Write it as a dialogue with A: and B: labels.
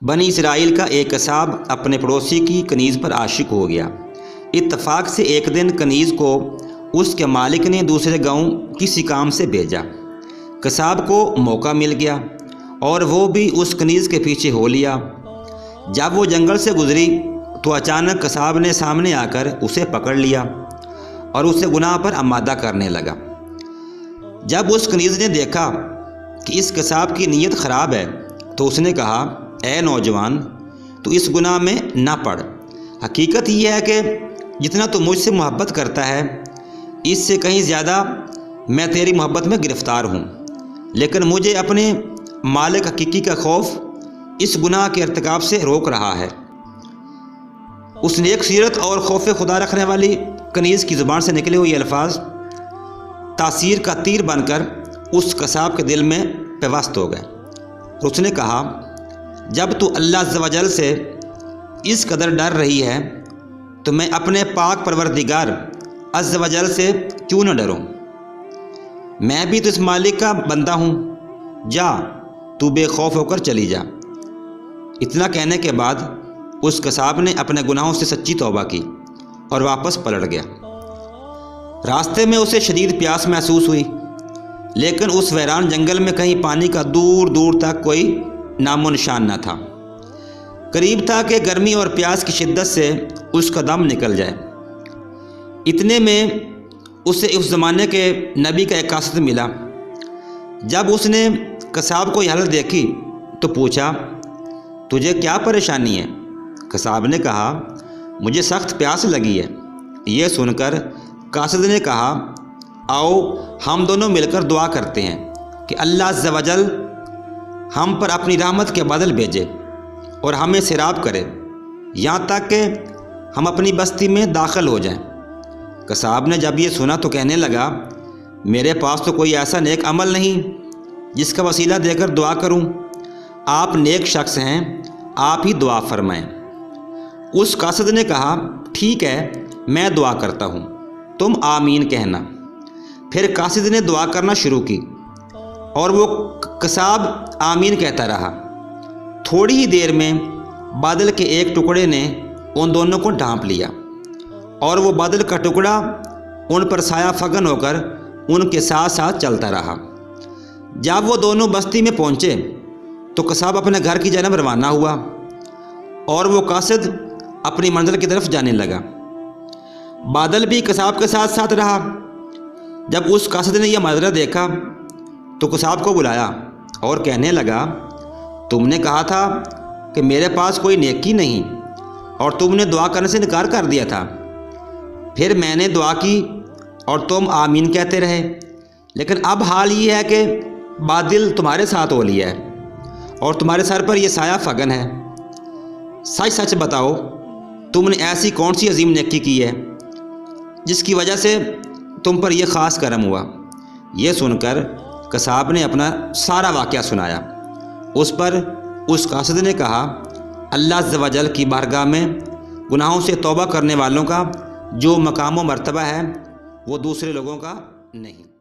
A: بنی اسرائیل کا ایک قصاب اپنے پڑوسی کی کنیز پر عاشق ہو گیا۔ اتفاق سے ایک دن کنیز کو اس کے مالک نے دوسرے گاؤں کسی کام سے بھیجا۔ قصاب کو موقع مل گیا اور وہ بھی اس کنیز کے پیچھے ہو لیا۔ جب وہ جنگل سے گزری تو اچانک قصاب نے سامنے آ کر اسے پکڑ لیا اور اسے گناہ پر آمادہ کرنے لگا۔ جب اس کنیز نے دیکھا کہ اس قصاب کی نیت خراب ہے تو اس نے کہا، اے نوجوان، تو اس گناہ میں نہ پڑ۔ حقیقت یہ ہے کہ جتنا تو مجھ سے محبت کرتا ہے اس سے کہیں زیادہ میں تیری محبت میں گرفتار ہوں، لیکن مجھے اپنے مالک حقیقی کا خوف اس گناہ کے ارتکاب سے روک رہا ہے۔ اس نیک سیرت اور خوف خدا رکھنے والی کنیز کی زبان سے نکلے ہوئے الفاظ تاثیر کا تیر بن کر اس قصاب کے دل میں پیوست ہو گئے۔ اس نے کہا، جب تو اللہ عز و جل سے اس قدر ڈر رہی ہے تو میں اپنے پاک پروردگار عز و جل سے کیوں نہ ڈروں؟ میں بھی تو اس مالک کا بندہ ہوں، جا تو بے خوف ہو کر چلی جا۔ اتنا کہنے کے بعد اس قصاب نے اپنے گناہوں سے سچی توبہ کی اور واپس پلٹ گیا۔ راستے میں اسے شدید پیاس محسوس ہوئی، لیکن اس ویران جنگل میں کہیں پانی کا دور دور تک کوئی نام و نشان نہ تھا۔ قریب تھا کہ گرمی اور پیاس کی شدت سے اس کا دم نکل جائے۔ اتنے میں اسے اس زمانے کے نبی کا ایک قاصد ملا۔ جب اس نے قصاب کو یہ حالت دیکھی تو پوچھا، تجھے کیا پریشانی ہے؟ قصاب نے کہا، مجھے سخت پیاس لگی ہے۔ یہ سن کر قاصد نے کہا، آؤ ہم دونوں مل کر دعا کرتے ہیں کہ اللہ عز و جل ہم پر اپنی رحمت کے بادل بھیجے اور ہمیں سیراب کرے یہاں تک کہ ہم اپنی بستی میں داخل ہو جائیں۔ قصاب نے جب یہ سنا تو کہنے لگا، میرے پاس تو کوئی ایسا نیک عمل نہیں جس کا وسیلہ دے کر دعا کروں۔ آپ نیک شخص ہیں، آپ ہی دعا فرمائیں۔ اس قاصد نے کہا، ٹھیک ہے، میں دعا کرتا ہوں، تم آمین کہنا۔ پھر قاصد نے دعا کرنا شروع کی اور وہ قصاب آمین کہتا رہا۔ تھوڑی ہی دیر میں بادل کے ایک ٹکڑے نے ان دونوں کو ڈھانپ لیا اور وہ بادل کا ٹکڑا ان پر سایہ فگن ہو کر ان کے ساتھ ساتھ چلتا رہا۔ جب وہ دونوں بستی میں پہنچے تو قصاب اپنے گھر کی جانب روانہ ہوا اور وہ قاصد اپنی منزل کی طرف جانے لگا۔ بادل بھی قصاب کے ساتھ ساتھ رہا۔ جب اس قاصد نے یہ منظرہ دیکھا تو قصاب کو بلایا اور کہنے لگا، تم نے کہا تھا کہ میرے پاس کوئی نیکی نہیں اور تم نے دعا کرنے سے انکار کر دیا تھا۔ پھر میں نے دعا کی اور تم آمین کہتے رہے، لیکن اب حال یہ ہے کہ بادل تمہارے ساتھ ہو لیا ہے اور تمہارے سر پر یہ سایہ فگن ہے۔ سچ سچ بتاؤ، تم نے ایسی کون سی عظیم نیکی کی ہے جس کی وجہ سے تم پر یہ خاص کرم ہوا؟ یہ سن کر قصاب نے اپنا سارا واقعہ سنایا۔ اس پر اس قاصد نے کہا، اللہ عز و جل کی بارگاہ میں گناہوں سے توبہ کرنے والوں کا جو مقام و مرتبہ ہے وہ دوسرے لوگوں کا نہیں۔